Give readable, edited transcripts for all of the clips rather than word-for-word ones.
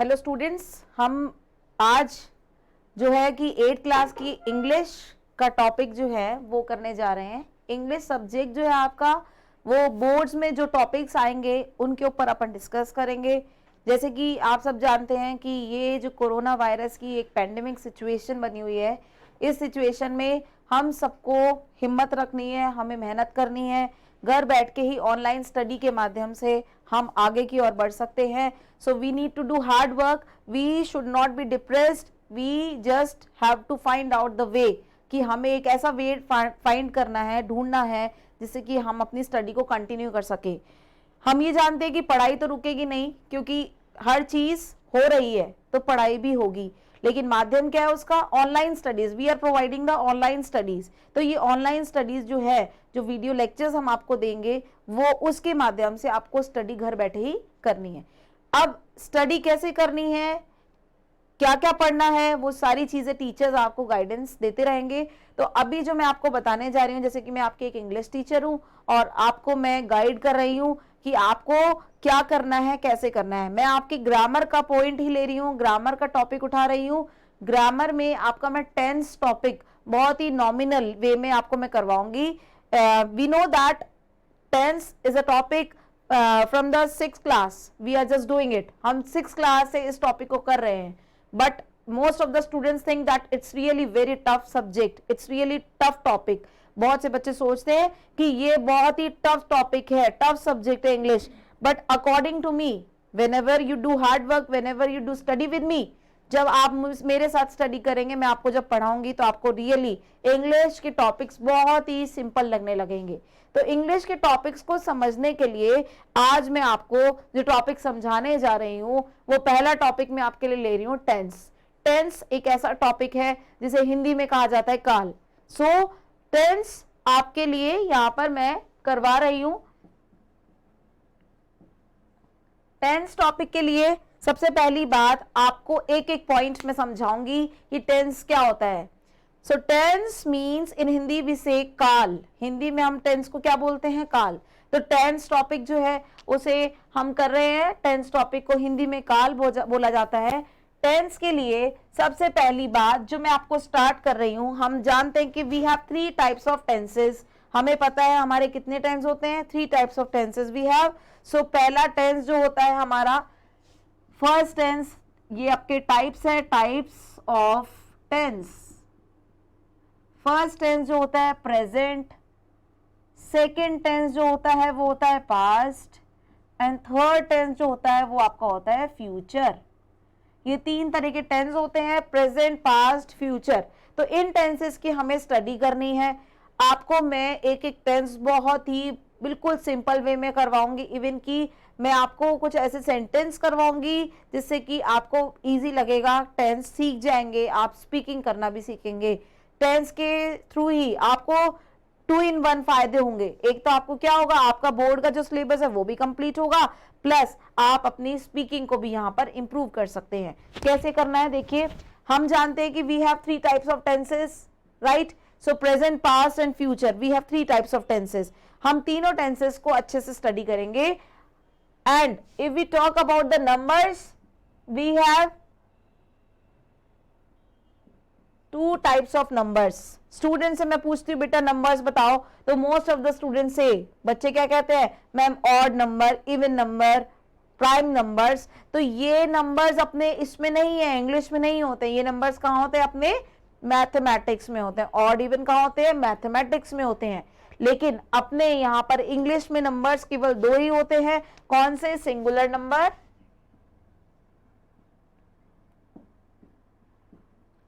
Hello students, हम आज जो है कि 8th क्लास की इंग्लिश का टॉपिक जो है वो करने जा रहे हैं। इंग्लिश सब्जेक्ट जो है आपका वो बोर्ड्स में जो टॉपिक्स आएंगे उनके ऊपर अपन डिस्कस करेंगे। जैसे कि आप सब जानते हैं कि ये जो कोरोना वायरस की एक पैंडेमिक सिचुएशन बनी हुई है, इस सिचुएशन में हम सबको हिम्मत रखनी है, हमें मेहनत करनी है। घर बैठ के ही ऑनलाइन स्टडी के माध्यम से हम आगे की ओर बढ़ सकते हैं। So we need to do hard work, we should not be depressed, we just have to find out the way कि हमें एक ऐसा वे फाइंड करना है, ढूंढना है जिससे कि हम अपनी स्टडी को कंटिन्यू कर सके। हम ये जानते हैं कि पढ़ाई तो रुकेगी नहीं, क्योंकि हर चीज हो रही है तो पढ़ाई भी होगी, लेकिन माध्यम क्या है उसका? Online studies. We are providing the online studies. तो ये ऑनलाइन स्टडीज जो है, जो वीडियो लेक्चर्स हम आपको देंगे, वो उसके माध्यम से आपको स्टडी घर बैठे ही करनी है। अब स्टडी कैसे करनी है, क्या क्या पढ़ना है, वो सारी चीजें टीचर्स आपको गाइडेंस देते रहेंगे। तो अभी जो मैं आपको बताने जा रही हूँ, जैसे कि मैं आपकी एक इंग्लिश टीचर हूँ और आपको मैं गाइड कर रही हूँ कि आपको क्या करना है, कैसे करना है। मैं आपकी ग्रामर का पॉइंट ही ले रही हूँ, ग्रामर का टॉपिक उठा रही हूँ। ग्रामर में आपका मैं टेंस टॉपिक बहुत ही नॉमिनल वे में आपको मैं करवाऊंगी। We know that tense is a topic from the 6th class, we are just doing it. हम 6th क्लास से इस टॉपिक को कर रहे हैं, but most of the students think that it's really very tough subject, it's really tough topic। बहुत से बच्चे सोचते हैं कि ये बहुत ही टफ टॉपिक है, टफ सब्जेक्ट है English. But according to me, whenever you do hard work, whenever you do study with me, जब आप मेरे साथ स्टडी करेंगे, मैं आपको जब पढ़ाऊंगी तो आपको रियली इंग्लिश के टॉपिक्स बहुत ही सिंपल लगने लगेंगे। तो इंग्लिश के टॉपिक्स को समझने के लिए आज मैं आपको जो टॉपिक समझाने जा रही हूँ, वो पहला टॉपिक मैं आपके लिए ले रही हूँ टेंस। टेंस एक ऐसा टॉपिक है जिसे हिंदी में कहा जाता है काल। सो टेंस आपके लिए यहां पर मैं करवा रही हूं। टेंस टॉपिक के लिए सबसे पहली बात आपको एक एक पॉइंट में समझाऊंगी कि टेंस क्या होता है। So tense means in Hindi we say काल। हिंदी में हम टेंस को क्या बोलते हैं? काल। तो टेंस टॉपिक जो है उसे हम कर रहे हैं, टेंस टॉपिक को हिंदी में काल बोला जाता है। टेंस के लिए सबसे पहली बात जो मैं आपको स्टार्ट कर रही हूं, हम जानते हैं कि we have 3 types of tenses. हमें पता है हमारे कितने टेंस होते हैं? 3 types of tenses we have. So पहला टेंस जो होता है हमारा फर्स्ट टेंस, ये आपके टाइप्स है, types of tense. First tense जो होता है प्रेजेंट, सेकेंड टेंस जो होता है वो होता है पास्ट, एंड थर्ड टेंस जो होता है वो आपका होता है फ्यूचर। ये 3 तरह के टेंस होते हैं, प्रेजेंट, पास्ट, फ्यूचर। तो इन टेंसेस की हमें स्टडी करनी है। आपको मैं एक एक टेंस बहुत ही बिल्कुल सिंपल वे में करवाऊंगी, इवन कि मैं आपको कुछ ऐसे सेंटेंस करवाऊंगी जिससे कि आपको इजी लगेगा, टेंस सीख जाएंगे, आप स्पीकिंग करना भी सीखेंगे। टेंस के थ्रू ही आपको 2 in 1 फायदे होंगे। एक तो आपको क्या होगा, आपका बोर्ड का जो सिलेबस है वो भी कंप्लीट होगा, प्लस आप अपनी स्पीकिंग को भी यहां पर इंप्रूव कर सकते हैं। कैसे करना है देखिए, हम जानते हैं कि we have 3 types of tenses, right? So present, past and future, we have 3 types of tenses. हम तीनों टेंसेस को अच्छे से स्टडी करेंगे। And if we talk about the numbers, we have 2 types of numbers. Student से मैं पूछती हूँ बेटा नंबर्स बताओ, तो मोस्ट ऑफ द स्टूडेंट से बच्चे क्या कहते हैं? Ma'am odd number, even number, prime numbers. तो ये नंबर्स अपने इसमें नहीं है, इंग्लिश में नहीं होते। ये नंबर्स कहाँ होते हैं? अपने मैथमेटिक्स में होते हैं। ऑड इवन कहाँ होते हैं? मैथमेटिक्स में होते हैं। लेकिन अपने यहाँ पर इंग्लिश में नंबर्स केवल 2 ही होते हैं। कौन से? Singular number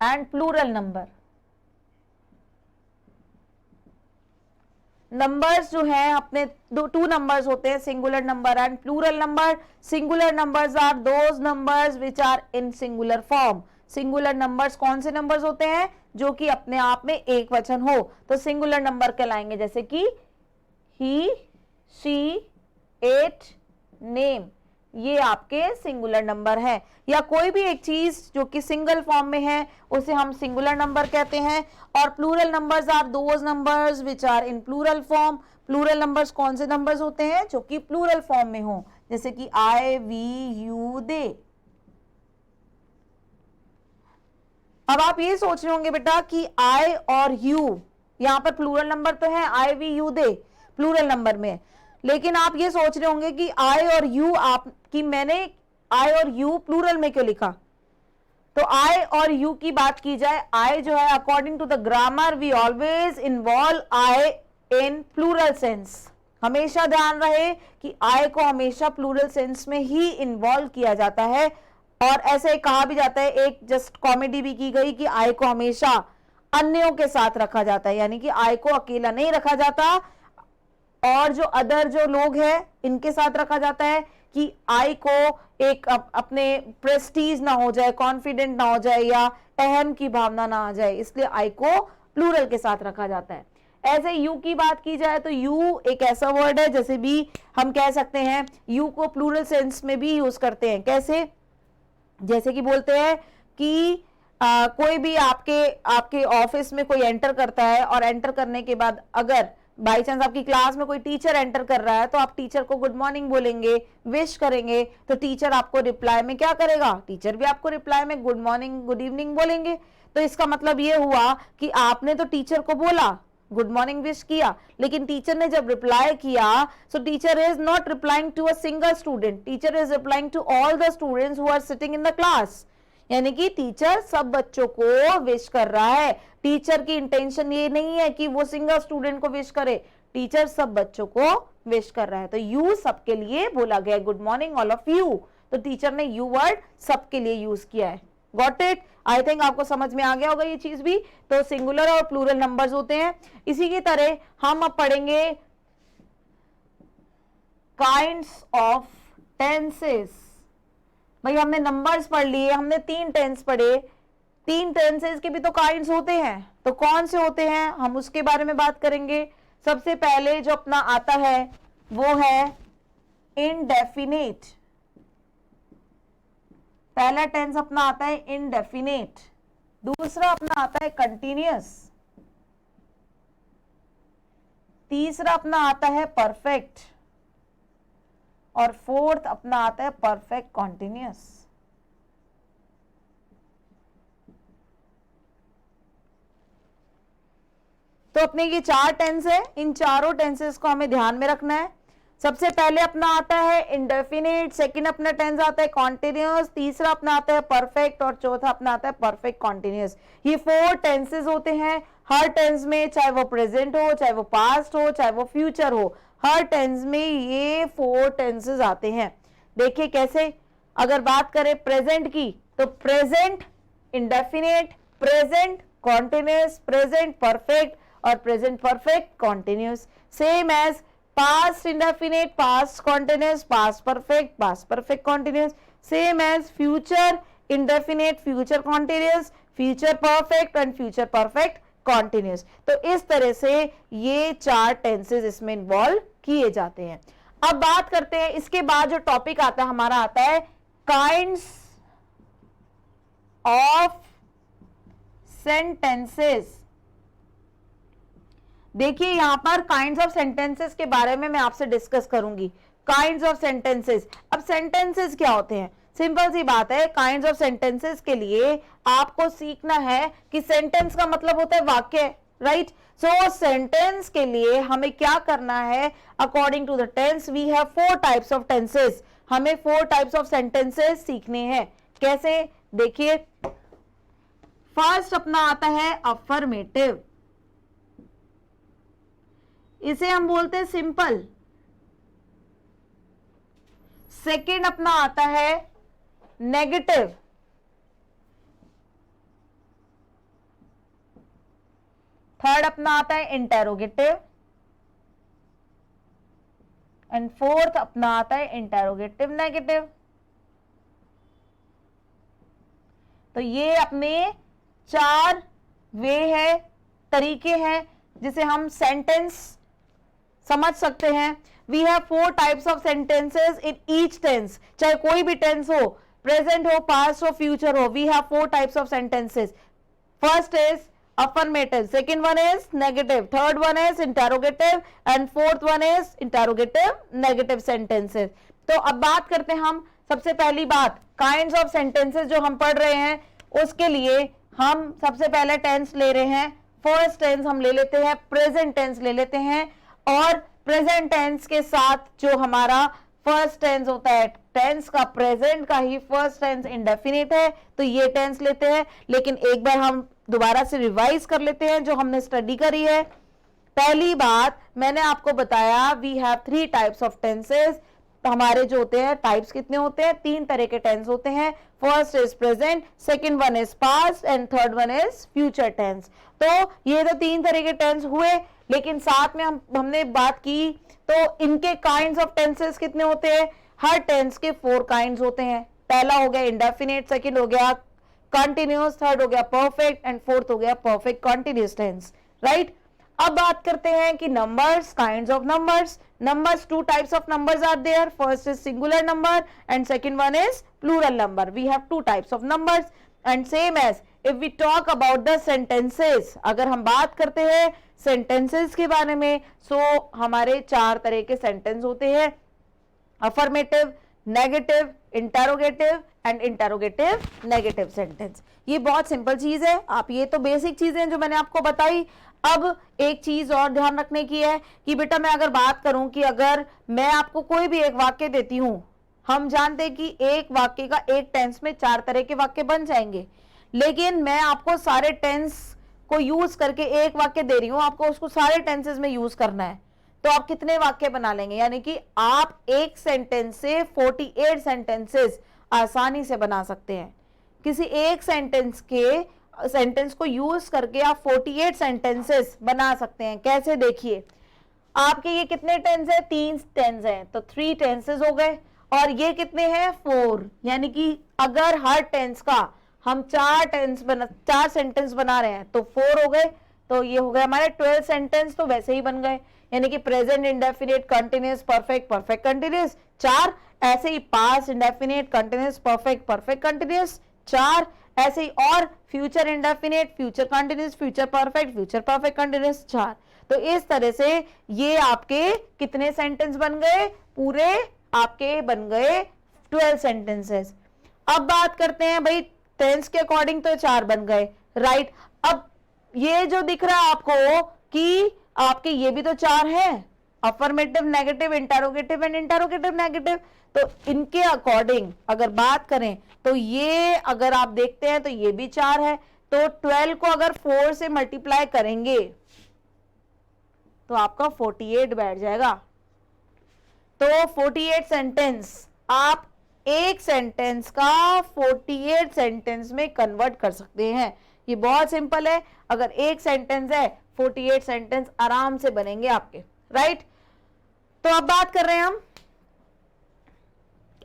and plural number. Numbers जो हैं अपने 2 नंबर्स होते हैं, singular number and plural number. Singular numbers are those numbers which are in singular form. Singular numbers कौन से नंबर्स होते हैं? जो कि अपने आप में एक वचन हो, तो सिंगुलर नंबर कहलाएंगे। जैसे कि ही, शी, इट, नेम, ये आपके सिंगुलर नंबर है। या कोई भी एक चीज जो कि सिंगल फॉर्म में है उसे हम सिंगुलर नंबर कहते हैं। और plural numbers are those numbers which are in plural form. Plural numbers कौन से नंबर्स होते हैं? जो कि प्लूरल फॉर्म में हो, जैसे कि आई, वी, यू, दे। अब आप ये सोच रहे होंगे बेटा कि आई और यू, यहां पर प्लूरल नंबर तो है, I we you they plural number में, लेकिन आप ये सोच रहे होंगे कि आई और यू, आप कि मैंने आई और यू प्लूरल में क्यों लिखा। तो आई और यू की बात की जाए, आई जो है according to the grammar we always involve I in plural sense. हमेशा ध्यान रहे कि आई को हमेशा प्लूरल सेंस में ही इन्वॉल्व किया जाता है। और ऐसे कहा भी जाता है, एक जस्ट कॉमेडी भी की गई कि आई को हमेशा अन्यों के साथ रखा जाता है, यानी कि आई को अकेला नहीं रखा जाता और जो अदर जो लोग हैं इनके साथ रखा जाता है, कि आई को एक अपने प्रेस्टीज ना हो जाए, कॉन्फिडेंट ना हो जाए या अहम की भावना ना आ जाए, इसलिए आई को प्लूरल के साथ रखा जाता है। ऐसे यू की बात की जाए तो यू एक ऐसा वर्ड है जैसे भी हम कह सकते हैं यू को प्लूरल सेंस में भी यूज करते हैं। कैसे, जैसे कि बोलते हैं कि कोई भी आपके ऑफिस में कोई एंटर करता है और एंटर करने के बाद अगर बाई चांस आपकी क्लास में कोई टीचर एंटर कर रहा है तो आप टीचर को गुड मॉर्निंग बोलेंगे, विश करेंगे, तो टीचर आपको रिप्लाई में क्या करेगा, टीचर भी आपको रिप्लाई में गुड मॉर्निंग गुड इवनिंग बोलेंगे। तो इसका मतलब ये हुआ कि आपने तो टीचर को बोला, गुड मॉर्निंग विश किया, लेकिन टीचर ने जब रिप्लाई किया, so teacher is not replying to a single student, teacher is replying to all the students who are sitting in the class. यानी कि टीचर सब बच्चों को विश कर रहा है। टीचर की इंटेंशन ये नहीं है कि वो सिंगल स्टूडेंट को विश करे, टीचर सब बच्चों को विश कर रहा है। तो यू सबके लिए बोला गया, good morning all of you, तो टीचर ने यू वर्ड सबके लिए यूज किया है। Got it? आई थिंक आपको समझ में आ गया होगा ये चीज भी। तो सिंगुलर और प्लूरल नंबर्स होते हैं। इसी की तरह हम अब पढ़ेंगे काइंड्स ऑफ टेंसेस। भाई हमने नंबर्स पढ़ लिए, हमने 3 टेंस पढ़े, 3 टेंसेस के भी तो काइंड्स होते हैं, तो कौन से होते हैं हम उसके बारे में बात करेंगे। सबसे पहले जो अपना आता है वो है इनडेफिनेट। पहला टेंस अपना आता है इनडेफिनेट, दूसरा अपना आता है कंटिन्यूअस, तीसरा अपना आता है परफेक्ट और फोर्थ अपना आता है परफेक्ट कॉन्टिन्यूअस। तो अपने ये 4 टेंस है, इन चारों टेंसेस को हमें ध्यान में रखना है। सबसे पहले अपना आता है इंडेफिनिट, सेकंड अपना टेंस आता है कॉन्टिन्यूअस, तीसरा अपना आता है परफेक्ट और चौथा अपना आता है परफेक्ट कॉन्टिन्यूअस। ये 4 टेंसेस होते हैं। हर टेंस में, चाहे वो प्रेजेंट हो, चाहे वो पास्ट हो, चाहे वो फ्यूचर हो, हर टेंस में ये 4 टेंसेस आते हैं। देखिए कैसे, अगर बात करें प्रेजेंट की तो present indefinite, present continuous, present perfect और present perfect continuous. Same as past indefinite, past continuous, past perfect, past perfect continuous. Same as future indefinite, future continuous, future perfect and future perfect continuous. तो इस तरह से ये 4 tenses इसमें involve किए जाते हैं। अब बात करते हैं, इसके बाद जो टॉपिक आता है हमारा आता है काइंड्स ऑफ सेंटेंसेस। देखिए यहां पर काइंड्स ऑफ सेंटेंसेस के बारे में मैं आपसे डिस्कस करूंगी। काइंड्स ऑफ सेंटेंसेस, अब सेंटेंसेस क्या होते हैं? सिंपल सी बात है, काइंड्स ऑफ सेंटेंसेस के लिए आपको सीखना है कि सेंटेंस का मतलब होता है वाक्य, राइट? सो सेंटेंस के लिए हमें क्या करना है, according to the tense we have 4 types of tenses. हमें 4 टाइप्स ऑफ सेंटेंसेस सीखने हैं। कैसे? देखिए फर्स्ट अपना आता है अफर्मेटिव, इसे हम बोलते हैं सिंपल। सेकंड अपना आता है नेगेटिव, थर्ड अपना आता है इंटेरोगेटिव एंड फोर्थ अपना आता है इंटेरोगेटिव नेगेटिव। तो ये अपने 4 वे है, तरीके हैं जिसे हम सेंटेंस समझ सकते हैं। We have 4 types of sentences in each tense, चाहे कोई भी टेंस हो, प्रेजेंट हो, पास्ट हो, फ्यूचर हो, we have 4 types of sentences. First is affirmative, second one is negative, third one is interrogative and fourth one is interrogative negative sentences। तो अब बात करते हैं हम, सबसे पहली बात काइंड्स ऑफ सेंटेंसेस जो हम पढ़ रहे हैं उसके लिए हम सबसे पहले टेंस ले रहे हैं, फर्स्ट टेंस हम ले लेते हैं, प्रेजेंट टेंस ले लेते हैं, और प्रेजेंट टेंस के साथ जो हमारा फर्स्ट टेंस होता है, टेंस का प्रेजेंट का ही फर्स्ट टेंस इंडेफिनिट है, तो ये टेंस लेते हैं। लेकिन एक बार हम दोबारा से रिवाइज कर लेते हैं जो हमने स्टडी करी है। पहली बात मैंने आपको बताया, we have 3 types of tenses. हमारे जो होते हैं टाइप्स कितने होते हैं, 3 तरह के टेंस होते हैं। First is present, second one is past and third one is future tense. तो ये तो 3 तरह के टेंस हुए, लेकिन साथ में हमने बात की तो इनके काइंड्स ऑफ टेंसेस कितने होते हैं, हर टेंस के 4 काइंड्स होते हैं। पहला हो गया इंडेफिनिट, सेकंड हो गया कंटिन्यूअस, थर्ड हो गया परफेक्ट एंड फोर्थ हो गया परफेक्ट कंटिन्यूअस टेंस, राइट। अब बात करते हैं कि numbers, kinds of numbers. Numbers, 2 types of numbers are there. First is singular number and second one is plural number. We have 2 types of numbers. And same as if we talk about the sentences, अगर हम बात करते हैं sentences के बारे में, so हमारे 4 तरह के sentence होते हैं, affirmative, negative, interrogative and interrogative negative sentence। ये बहुत सिंपल चीज है, आप ये तो बेसिक चीजें जो मैंने आपको बताई। अब एक चीज और ध्यान रखने की है कि बेटा मैं अगर बात करूं कि अगर मैं आपको कोई भी एक वाक्य देती हूं, हम जानते हैं कि एक वाक्य का एक टेंस में 4 तरह के वाक्य बन जाएंगे, लेकिन मैं आपको सारे टेंस को यूज करके एक वाक्य दे रही हूं, आपको उसको सारे टेंसेस में यूज करना है, तो आप कितने वाक्य बना लेंगे, यानी कि आप एक सेंटेंस से 48 सेंटेंसेस आसानी से बना सकते हैं। किसी एक सेंटेंस को यूज करके आप 48 सेंटेंसेस बना सकते हैं। कैसे, देखिए आपके ये कितने टेंस है, 3 टेंस हैं, तो 3 टेंसेस हो गए, और ये कितने हैं 4, यानी कि अगर हर टेंस का हम 4 सेंटेंस बना रहे हैं तो 4 हो गए, तो ये हो गए हमारे 12 सेंटेंस, तो वैसे ही बन गए। यानी कि present indefinite, continuous, perfect, perfect continuous 4, ऐसे ही past indefinite, continuous, perfect, perfect continuous 4, ऐसे ही और future indefinite, future continuous, future perfect, future perfect continuous 4। तो इस तरह से ये आपके कितने सेंटेंस बन गए, पूरे आपके बन गए 12 सेंटेंसेस। अब बात करते हैं भाई टेंस के अकॉर्डिंग, तो 4 बन गए, राइट। अब ये जो दिख रहा है आपको कि आपके ये भी तो 4 हैं, affirmative, negative, interrogative and interrogative negative. तो इनके अकॉर्डिंग अगर बात करें तो ये अगर आप देखते हैं तो ये भी 4 है, तो 12 को अगर 4 से मल्टीप्लाई करेंगे तो आपका 48 बैठ जाएगा। तो 48 सेंटेंस आप एक सेंटेंस का 48 सेंटेंस में कन्वर्ट कर सकते हैं। ये बहुत सिंपल है, अगर एक सेंटेंस है 48 सेंटेंस आराम से बनेंगे आपके, राइट। तो अब बात कर रहे हैं हम,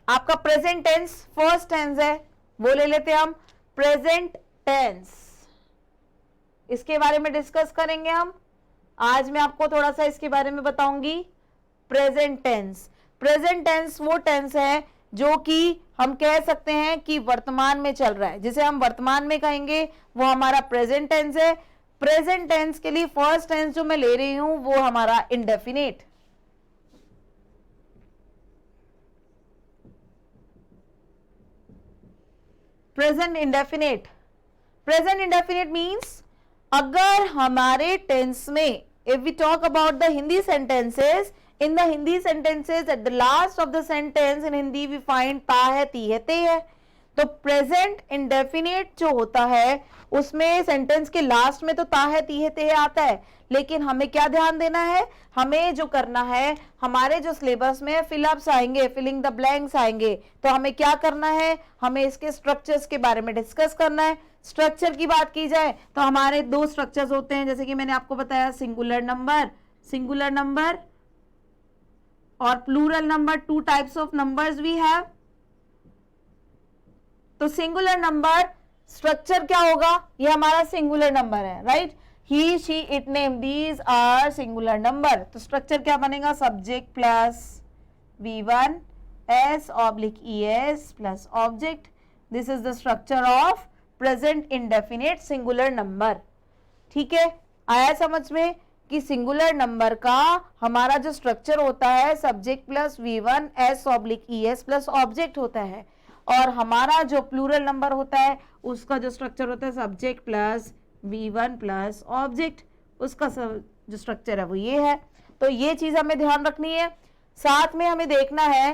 आपका प्रेजेंट टेंस फर्स्ट टेंस है, वो ले लेते हैं हम प्रेजेंट टेंस। इसके बारे में डिस्कस करेंगे हम आज, मैं आपको थोड़ा सा इसके बारे में बताऊंगी। प्रेजेंट टेंस, प्रेजेंट टेंस वो टेंस है जो कि हम कह सकते हैं कि वर्तमान में चल रहा है, जिसे हम वर्तमान में कहेंगे वो हमारा प्रेजेंट टेंस है। प्रेजेंट टेंस के लिए फर्स्ट टेंस जो मैं ले रही हूं वो हमारा indefinite, present indefinite. Present indefinite means अगर हमारे टेंस में, if we talk about the Hindi sentences, in the Hindi sentences at the last of the sentence in Hindi we find ता है, ती है, ते है। तो प्रेजेंट इंडेफिनिट जो होता है उसमें सेंटेंस के लास्ट में तो ता है, ती है, ते है आता है, लेकिन हमें क्या ध्यान देना है, हमें जो करना है, हमारे जो सिलेबस में फिलअप्स आएंगे, फिलिंग द ब्लैंक्स आएंगे, तो हमें क्या करना है, हमें इसके स्ट्रक्चर्स के बारे में डिस्कस करना है। स्ट्रक्चर की बात की जाए तो हमारे 2 स्ट्रक्चर्स होते हैं, जैसे कि मैंने आपको बताया, सिंगुलर नंबर और plural number. 2 types of numbers we have. तो सिंगुलर नंबर स्ट्रक्चर क्या होगा, ये हमारा सिंगुलर नंबर है, right. He, she, it, name, these are singular number. तो स्ट्रक्चर क्या बनेगा, subject plus V1 S oblique ES plus object. This is the structure of present indefinite singular number. ठीक है, आया समझ में कि सिंगुलर नंबर का हमारा जो स्ट्रक्चर होता है subject plus V1 S oblique ES plus object होता है, और हमारा जो प्लूरल नंबर होता है उसका जो स्ट्रक्चर होता है subject plus V1 plus object, उसका जो स्ट्रक्चर है वो ये है। तो ये चीज हमें ध्यान रखनी है। साथ में हमें देखना है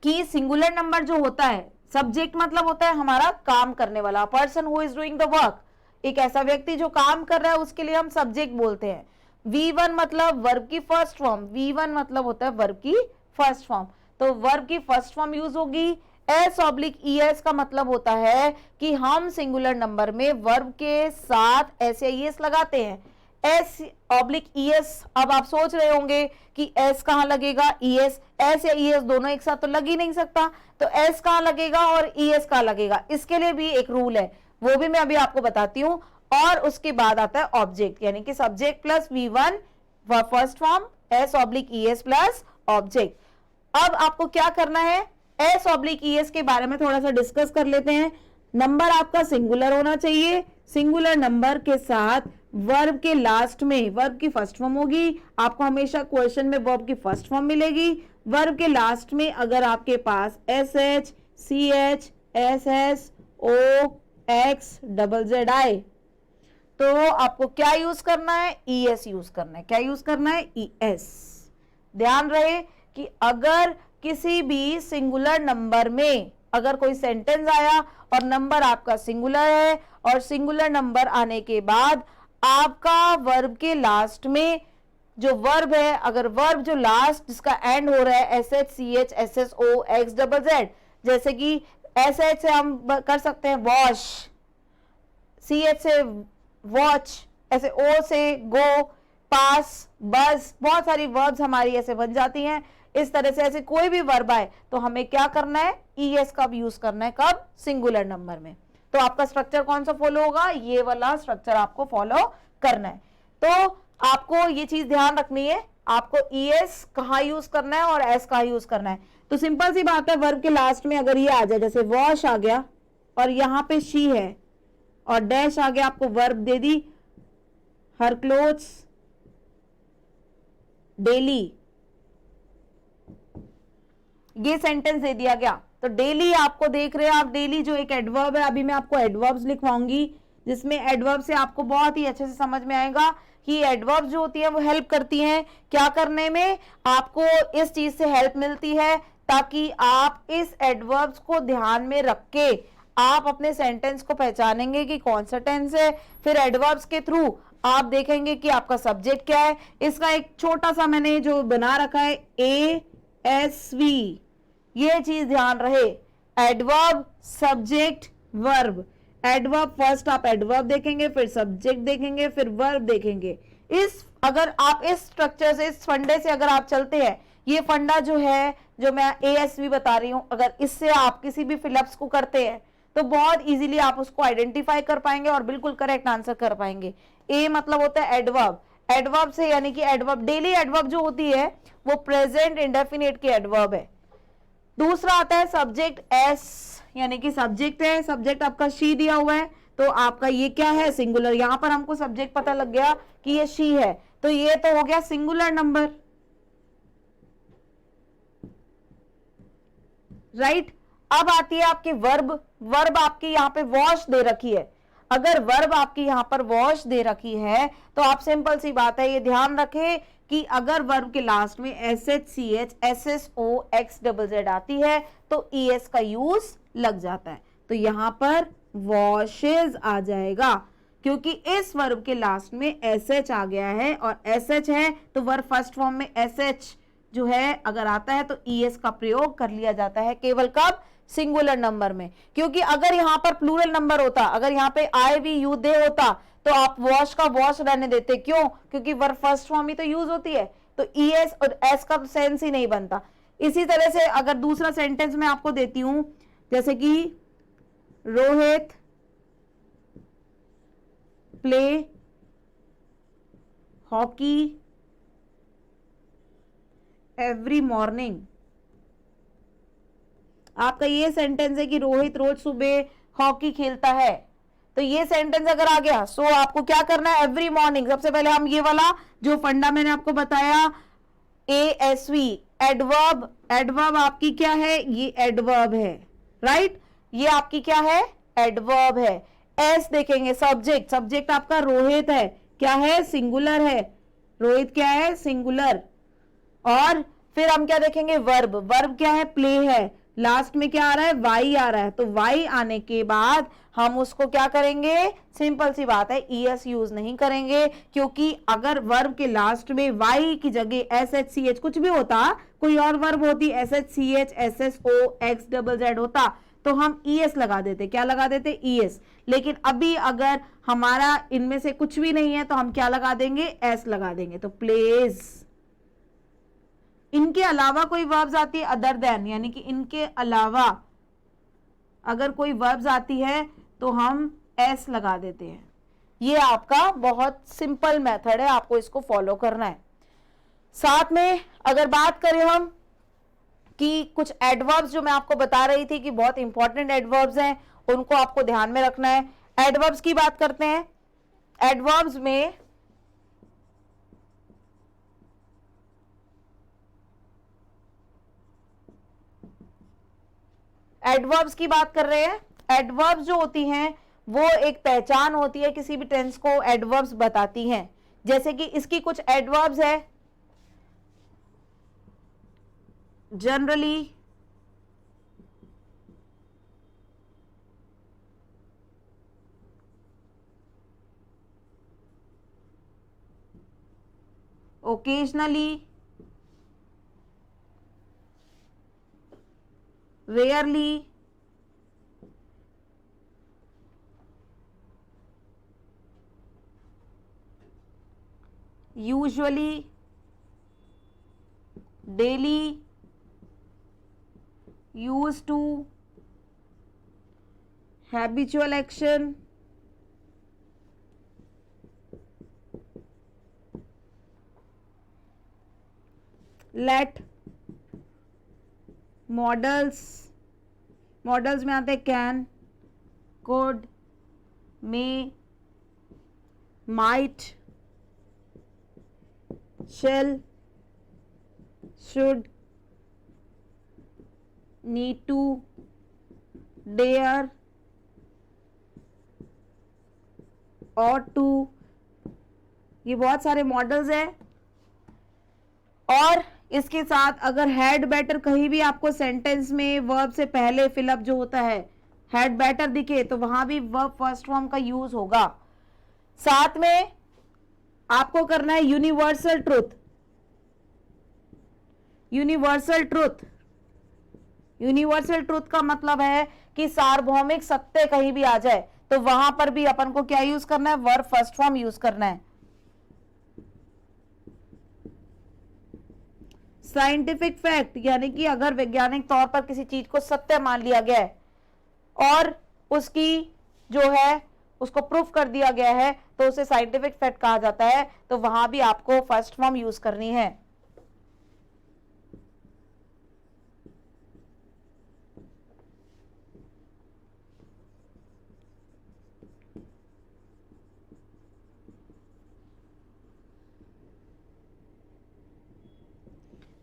कि सिंगुलर नंबर जो होता है, सब्जेक्ट मतलब होता है हमारा काम करने वाला, person who is doing the work, एक ऐसा व्यक्ति जो काम कर रहा है उसके लिए हम सब्जेक्ट बोलते हैं। V1 मतलब वर्ब की फर्स्ट फॉर्म, V1 मतलब होता है वर्ब की फर्स्ट फॉर्म, तो वर्ब की फर्स्ट फॉर्म यूज होगी। S/ES का मतलब होता है कि हम सिंगुलर नंबर में वर्ब के साथ S/ES लगाते हैं। S/ES, अब आप सोच रहे होंगे कि S कहां लगेगा, ES, S या ES दोनों एक साथ तो लग ही नहीं सकता, तो S कहां लगेगा और ES कहां लगेगा, इसके लिए भी एक रूल है, वो भी मैं अभी आपको बताती हूं। और उसके बाद आता है ऑब्जेक्ट, यानी कि subject plus V1 first form, S/ES plus object. अब आपको क्या करना है, S/ES के बारे में थोड़ा सा डिस्कस कर लेते हैं। नंबर आपका सिंगुलर होना चाहिए, सिंगुलर नंबर के साथ वर्ब के लास्ट में वर्ब की फर्स्ट फॉर्म होगी। आपको हमेशा क्वेश्चन में वर्ब की फर्स्ट फॉर्म मिलेगी। वर्ब के लास्ट में अगर आपके पास SH, CH, SS, O, X, ZZ आए तो आपको क्या यूज करना है, ES यूज करना है। क्या यूज करना है, ES। ध्यान रहे कि अगर किसी भी सिंगुलर नंबर में अगर कोई सेंटेंस आया और नंबर आपका सिंगुलर है और सिंगुलर नंबर आने के बाद आपका वर्ब के लास्ट में जो वर्ब है, अगर वर्ब जो लास्ट जिसका एंड हो रहा है SH, CH, SS, O, X, ZZ, जैसे कि SH से हम कर सकते हैं वॉश, CH से वॉच, ऐसे O से गो, पास, बस, बहुत सारी वर्ब्स हमारी ऐसे बन जाती हैं। इस तरह से ऐसे कोई भी वर्ब आए तो हमें क्या करना है, ES का भी यूज करना है, कब, सिंगुलर नंबर में। तो आपका स्ट्रक्चर कौन सा फॉलो होगा, ये वाला स्ट्रक्चर आपको फॉलो करना है। तो आपको ये चीज ध्यान रखनी है, आपको ES कहाँ यूज करना है और S कहाँ यूज करना है। तो सिंपल सी बात है, वर्ब के लास्ट में अगर ये आ जाए, जैसे वॉश आ गया और यहां पे शी है और डैश आ गया, आपको वर्ब दे दी हर क्लोथ्स डेली, ये सेंटेंस दे दिया गया। तो डेली आपको देख रहे हैं आप, डेली जो एक एडवर्ब है, अभी मैं आपको एडवर्ब्स लिखवाऊंगी जिसमें एडवर्ब से आपको बहुत ही अच्छे से समझ में आएगा कि एडवर्ब जो होती है वो हेल्प करती हैं क्या करने में, आपको इस चीज से हेल्प मिलती है ताकि आप इस एडवर्ब्स को ध्यान में रख के आप अपने सेंटेंस को पहचानेंगे कि कौन सा टेंस है। फिर एडवर्ब्स के थ्रू आप देखेंगे कि आपका सब्जेक्ट क्या है। इसका एक छोटा सा मैंने जो बना रखा है ASV, ये चीज ध्यान रहे, adverb, subject, verb. Adverb first आप एडवर्ब देखेंगे, फिर सब्जेक्ट देखेंगे, फिर वर्ब देखेंगे। अगर आप इस स्ट्रक्चर से, इस फंडे से अगर आप चलते हैं, ये फंडा जो है जो मैं ASV बता रही हूं, अगर इससे आप किसी भी फिलअप्स को करते हैं तो बहुत इजीली आप उसको आइडेंटिफाई कर पाएंगे और बिल्कुल करेक्ट आंसर कर पाएंगे। ए मतलब होता है एडवर्ब, एडवर्ब से यानी कि एडवर्ब, डेली एडवर्ब जो होती है वो प्रेजेंट इंडेफिनिट की एडवर्ब है। दूसरा आता है सब्जेक्ट, S यानी कि सब्जेक्ट है, सब्जेक्ट आपका शी दिया हुआ है तो आपका ये क्या है, सिंगुलर। यहां पर हमको सब्जेक्ट पता लग गया कि ये शी है, तो ये तो हो गया सिंगुलर नंबर, राइट। अब आती है आपकी वर्ब। वर्ब आपकी यहाँ पे वॉश दे रखी है, अगर वर्ब आपकी यहाँ पर वॉश दे रखी है तो आप सिंपल सी बात है, ये ध्यान रखें कि अगर वर्ब के लास्ट में SH, CH, SS, O, X, ZZ आती है तो ES का यूज लग जाता है, तो यहां पर वॉशेज आ जाएगा क्योंकि इस वर्ब के लास्ट में SH आ गया है और SH है तो वर्ब फर्स्ट फॉर्म में SH जो है अगर आता है तो ES का प्रयोग कर लिया जाता है, केवल कब, सिंगुलर नंबर में। क्योंकि अगर यहां पर प्लूरल नंबर होता, अगर यहां पे I, we, you, they होता तो आप वॉश का वॉश रहने देते, क्यों, क्योंकि वर्ब फर्स्ट फॉर्म ही तो यूज होती है, तो ES और S का सेंस ही नहीं बनता। इसी तरह से अगर दूसरा सेंटेंस मैं आपको देती हूं, जैसे कि Rohit play hockey every morning, आपका ये सेंटेंस है कि रोहित रोज सुबह हॉकी खेलता है, तो ये सेंटेंस अगर आ गया सो आपको क्या करना है, एवरी मॉर्निंग। सबसे पहले हम ये वाला जो फंडा मैंने आपको बताया ASV, एडवर्ब, एडवर्ब आपकी क्या है, ये एडवर्ब है, राइट, ये आपकी क्या है, एडवर्ब है। एस देखेंगे, सब्जेक्ट, सब्जेक्ट आपका रोहित है, क्या है, सिंगुलर है, रोहित क्या है, सिंगुलर। और फिर हम क्या देखेंगे, वर्ब, वर्ब क्या है, प्ले है, लास्ट में क्या आ रहा है, वाई आ रहा है, तो वाई आने के बाद हम उसको क्या करेंगे, सिंपल सी बात है, ईएस यूज नहीं करेंगे, क्योंकि अगर वर्ब के लास्ट में वाई की जगह एस एच सी एच कुछ भी होता, कोई और वर्ब होती, S H C H S S O X double Z होता, तो हम ईएस लगा देते, क्या लगा देते, ईएस। लेकिन अभी अगर हमारा इनमें से कुछ भी नहीं है तो हम क्या लगा देंगे, एस लगा देंगे, तो प्लेज। इनके अलावा कोई वर्ब्स आती है अदर देन, यानी कि इनके अलावा अगर कोई वर्ब्स आती है तो हम एस लगा देते हैं। ये आपका बहुत सिंपल मेथड है, आपको इसको फॉलो करना है। साथ में अगर बात करें हम कि कुछ एडवर्ब्स जो मैं आपको बता रही थी कि बहुत इंपॉर्टेंट एडवर्ब्स हैं, उनको आपको ध्यान में रखना है। एडवर्ब्स की बात करते हैं। एडवर्ब्स में एडवर्ब्स की बात कर रहे हैं। एडवर्ब्स जो होती हैं वो एक पहचान होती है, किसी भी टेंस को एडवर्ब्स बताती हैं। जैसे कि इसकी कुछ एडवर्ब्स है, generally, occasionally, rarely, usually, daily, used to, habitual action, let, modals, modals में आते हैं can, could, may, might, shall, should, need to, dare, ought to, ये बहुत सारे मॉडल्स हैं। और इसके साथ अगर हैड बेटर कहीं भी आपको सेंटेंस में वर्ब से पहले फिलअप जो होता है हैड बेटर दिखे तो वहां भी वर्ब फर्स्ट फॉर्म का यूज होगा। साथ में आपको करना है universal truth. Universal truth, universal truth का मतलब है कि सार्वभौमिक सत्य कहीं भी आ जाए तो वहां पर भी अपन को क्या यूज करना है, वर्ब फर्स्ट फॉर्म यूज करना है। साइंटिफिक फैक्ट, यानी कि अगर वैज्ञानिक तौर पर किसी चीज को सत्य मान लिया गया है और उसकी जो है उसको प्रूफ कर दिया गया है तो उसे साइंटिफिक फैक्ट कहा जाता है, तो वहां भी आपको फर्स्ट फॉर्म यूज करनी है।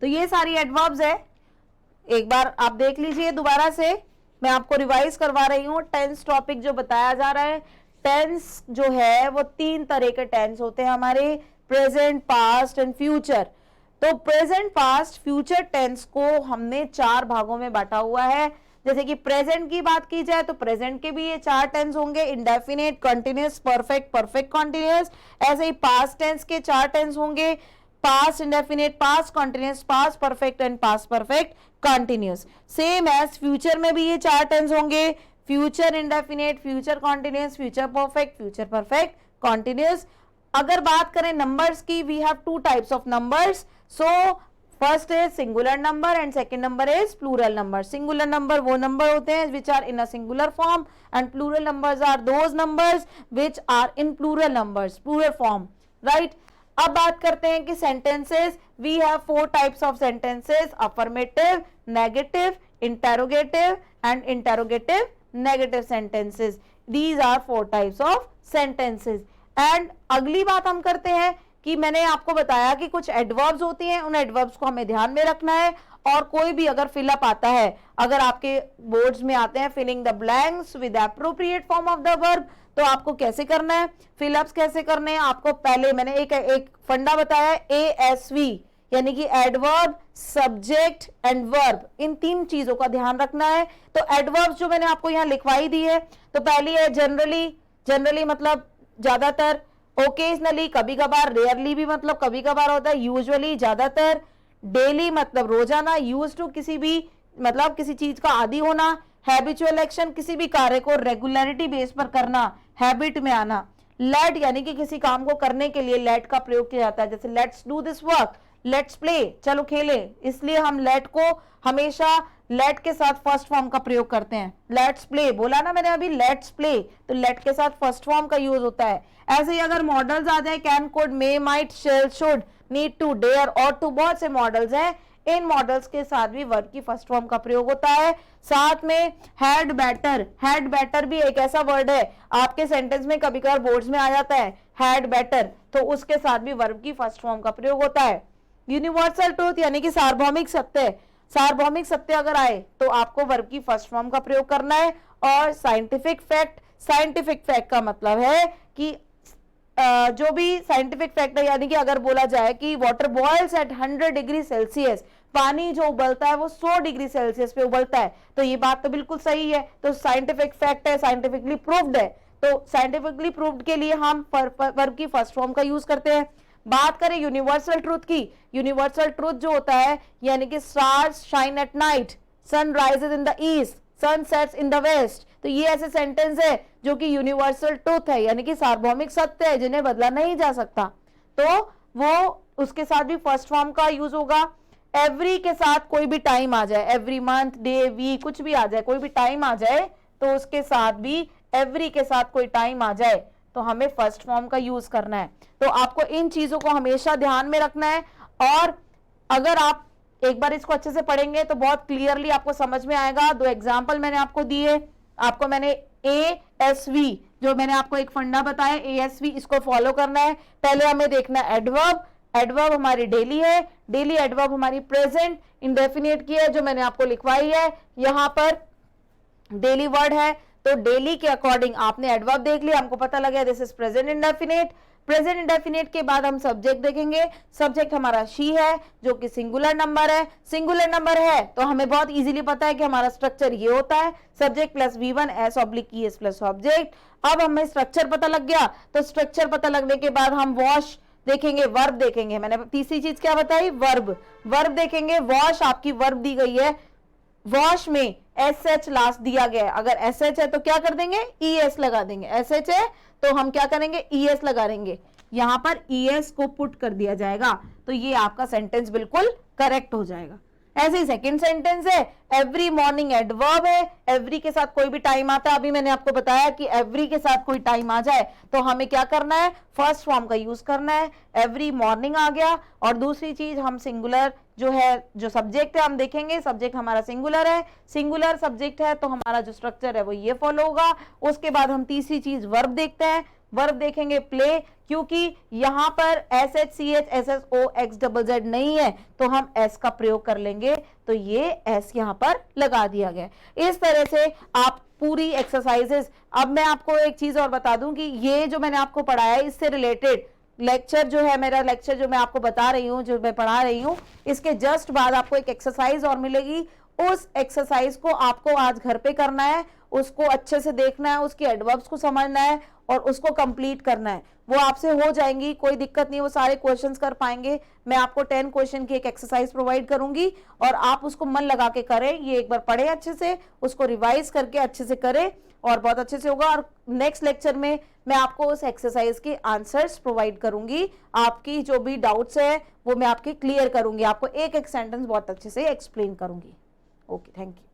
तो ये सारी एडवर्ब्स है, एक बार आप देख लीजिए दोबारा से, मैं आपको रिवाइज करवा रही हूं। टेंस टॉपिक जो बताया जा रहा है, टेंस जो है वो 3 तरह के टेंस होते हैं हमारे, प्रेजेंट, पास्ट एंड फ्यूचर। तो प्रेजेंट, पास्ट, फ्यूचर टेंस को हमने 4 भागों में बांटा हुआ है। जैसे कि प्रेजेंट की बात की जाए तो प्रेजेंट के भी ये 4 टेंस होंगे, indefinite, continuous, perfect, perfect continuous. ऐसे ही पास्ट टेंस के 4 टेंस होंगे, past indefinite, past continuous, past perfect and past perfect continuous. Same as future में भी ये 4 टेंस होंगे, future indefinite, future continuous, future perfect, future perfect continuous. अगर बात करें नंबर्स की, we have 2 types of numbers. So first is singular number and second number is plural number. Singular number वो number होते हैं which are in a singular form and plural numbers are those numbers which are in plural numbers, plural form, right. अब बात करते हैं कि sentences, we have 4 types of sentences, affirmative, negative, interrogative and interrogative negative sentences. These are 4 types of sentences. And अगली बात हम करते हैं कि मैंने आपको बताया कि कुछ एडवर्ब्स होती हैं, उन एडवर्ब्स को हमें ध्यान में रखना है। और कोई भी अगर फिलअप आता है, अगर आपके बोर्ड्स में आते हैं filling the blanks with appropriate form of the verb, तो आपको कैसे करना है, फिलअप्स कैसे करने हैं, आपको पहले मैंने एक फंडा बताया ASV, यानी कि एडवर्ब, सब्जेक्ट एंड वर्ब, इन 3 चीजों का ध्यान रखना है। तो एडवर्ब्स जो मैंने आपको यहाँ लिखवाई दी है, तो पहली है जनरली, जनरली मतलब ज्यादातर, ओकेजनली कभी कभार, रेयरली भी मतलब कभी कभार होता है, यूजुअली ज्यादातर, डेली मतलब रोजाना, यूज टू किसी भी मतलब किसी चीज का आदी होना, हैबिचुअल एक्शन किसी भी कार्य को रेगुलरिटी बेस पर करना, हैबिट में आना, लेट यानी कि किसी काम को करने के लिए लेट का प्रयोग किया जाता है, जैसे let's do this work, let's play, चलो खेले, इसलिए हम लेट को हमेशा लेट के साथ फर्स्ट फॉर्म का प्रयोग करते हैं। लेट्स प्ले बोला ना मैंने अभी, लेट्स प्ले, तो लेट के साथ फर्स्ट फॉर्म का यूज होता है। ऐसे ही अगर मॉडल्स आ जाए, can, could, may, might, shall, should, need to, dare, ought to, बहुत से मॉडल्स हैं, इन मॉडल्स के साथ भी वर्ब की फर्स्ट फॉर्म का प्रयोग होता है। साथ में हैड बेटर, हैड बेटर भी एक ऐसा वर्ड है आपके सेंटेंस में कभी कभार बोर्ड्स में आ जाता है, हैड बेटर, तो उसके साथ भी वर्ब की फर्स्ट फॉर्म का प्रयोग होता है। यूनिवर्सल ट्रूथ यानी कि सार्वभौमिक सत्य, सार्वभौमिक सत्य अगर आए तो आपको वर्ब की फर्स्ट फॉर्म का प्रयोग करना है। और साइंटिफिक फैक्ट, साइंटिफिक फैक्ट का मतलब है कि जो भी साइंटिफिक फैक्ट है, यानी कि अगर बोला जाए कि water boils at 100 degree Celsius, पानी जो उबलता है वो 100 डिग्री सेल्सियस पे उबलता है, तो ये बात तो बिल्कुल सही है, तो साइंटिफिक फैक्ट है, साइंटिफिकली प्रूव्ड है, तो साइंटिफिकली प्रूव्ड के लिए हम वर्ब की फर्स्ट फॉर्म का यूज करते हैं। बात करें यूनिवर्सल ट्रूथ की, यूनिवर्सल ट्रूथ जो होता है यानी कि stars shine at night, sun rises in the east, sun sets in the west, तो ये ऐसे सेंटेंस है जो कि यूनिवर्सल ट्रूथ है, यानी कि सार्वभौमिक सत्य है जिन्हें बदला नहीं जा सकता, तो वो उसके साथ भी फर्स्ट फॉर्म का यूज होगा। एवरी के साथ कोई भी टाइम आ जाए, एवरी मंथ, डे, वीक, कुछ भी आ जाए, कोई भी टाइम आ जाए, तो उसके साथ भी एवरी के साथ कोई टाइम आ जाए तो हमें फर्स्ट फॉर्म का यूज करना है। तो आपको इन चीजों को हमेशा ध्यान में रखना है, और अगर आप एक बार इसको अच्छे से पढ़ेंगे तो बहुत क्लियरली आपको समझ में आएगा। 2 एग्जाम्पल मैंने आपको दिए, आपको मैंने ASV जो मैंने आपको एक फंडा बताया ASV, इसको फॉलो करना है। पहले हमें देखना है एडवर्ब, एडवर्ब हमारी डेली है, डेली एडवर्ब हमारी प्रेजेंट इंडेफिनिट की है जो मैंने आपको लिखवाई है, यहां पर डेली वर्ड है, तो डेली के अकॉर्डिंग आपने एडवर्ब देख लिया, हमको पता लगा this is present indefinite. Present indefinite के बाद हम सब्जेक्ट देखेंगे, सब्जेक्ट हमारा शी है जो कि सिंगुलर नंबर है, सिंगुलर नंबर है तो हमें बहुत इजीली पता है कि हमारा स्ट्रक्चर ये होता है, subject plus V1 S/ES plus object. अब हमें स्ट्रक्चर पता लग गया, तो स्ट्रक्चर पता लगने के बाद हम वॉश देखेंगे, वर्ब देखेंगे, मैंने तीसरी चीज क्या बताई, वर्ब, वर्ब देखेंगे। वॉश आपकी वर्ब दी गई है, वॉश में SH लास्ट दिया गया है, अगर SH है तो क्या कर देंगे, ES लगा देंगे, SH है तो हम क्या करेंगे, ES लगा देंगे, यहां पर ES को पुट कर दिया जाएगा, तो ये आपका सेंटेंस बिल्कुल करेक्ट हो जाएगा। ऐसे ही सेकंड सेंटेंस है, एवरी मॉर्निंग एडवर्ब है, एवरी के साथ कोई भी टाइम आता है, अभी मैंने आपको बताया कि एवरी के साथ कोई टाइम आ जाए तो हमें क्या करना है, फर्स्ट फॉर्म का यूज करना है, एवरी मॉर्निंग आ गया। और दूसरी चीज हम सिंगुलर जो है, जो सब्जेक्ट है हम देखेंगे, सब्जेक्ट हमारा सिंगुलर है, सिंगुलर सब्जेक्ट है तो हमारा जो स्ट्रक्चर है वो ये फॉलो होगा। उसके बाद हम तीसरी चीज वर्ब देखते हैं, वर्ब देखेंगे प्ले, क्योंकि यहां पर SHCH नहीं है तो हम S का प्रयोग कर लेंगे, तो ये S यहां पर लगा दिया गया। इस तरह से आप पूरी एक्सरसाइजेस, अब मैं आपको एक चीज और बता दूं कि ये जो मैंने आपको पढ़ाया है इससे रिलेटेड लेक्चर जो है, मेरा लेक्चर जो मैं आपको बता रही हूँ, जो मैं पढ़ा रही हूँ, इसके जस्ट बाद आपको एक एक्सरसाइज और मिलेगी। उस एक्सरसाइज को आपको आज घर पे करना है, उसको अच्छे से देखना है, उसके एडवर्ब्स को समझना है और उसको कंप्लीट करना है। वो आपसे हो जाएंगी, कोई दिक्कत नहीं, वो सारे क्वेश्चंस कर पाएंगे। मैं आपको 10 क्वेश्चन की एक एक्सरसाइज प्रोवाइड करूंगी और आप उसको मन लगा के करें, ये एक बार पढ़े अच्छे से, उसको रिवाइज करके अच्छे से करें और बहुत अच्छे से होगा। और नेक्स्ट लेक्चर में मैं आपको उस एक्सरसाइज के आंसर्स प्रोवाइड करूंगी, आपकी जो भी डाउट्स है वो मैं आपके क्लियर करूंगी, आपको एक एक सेंटेंस बहुत अच्छे से एक्सप्लेन करूंगी। Okay, thank you.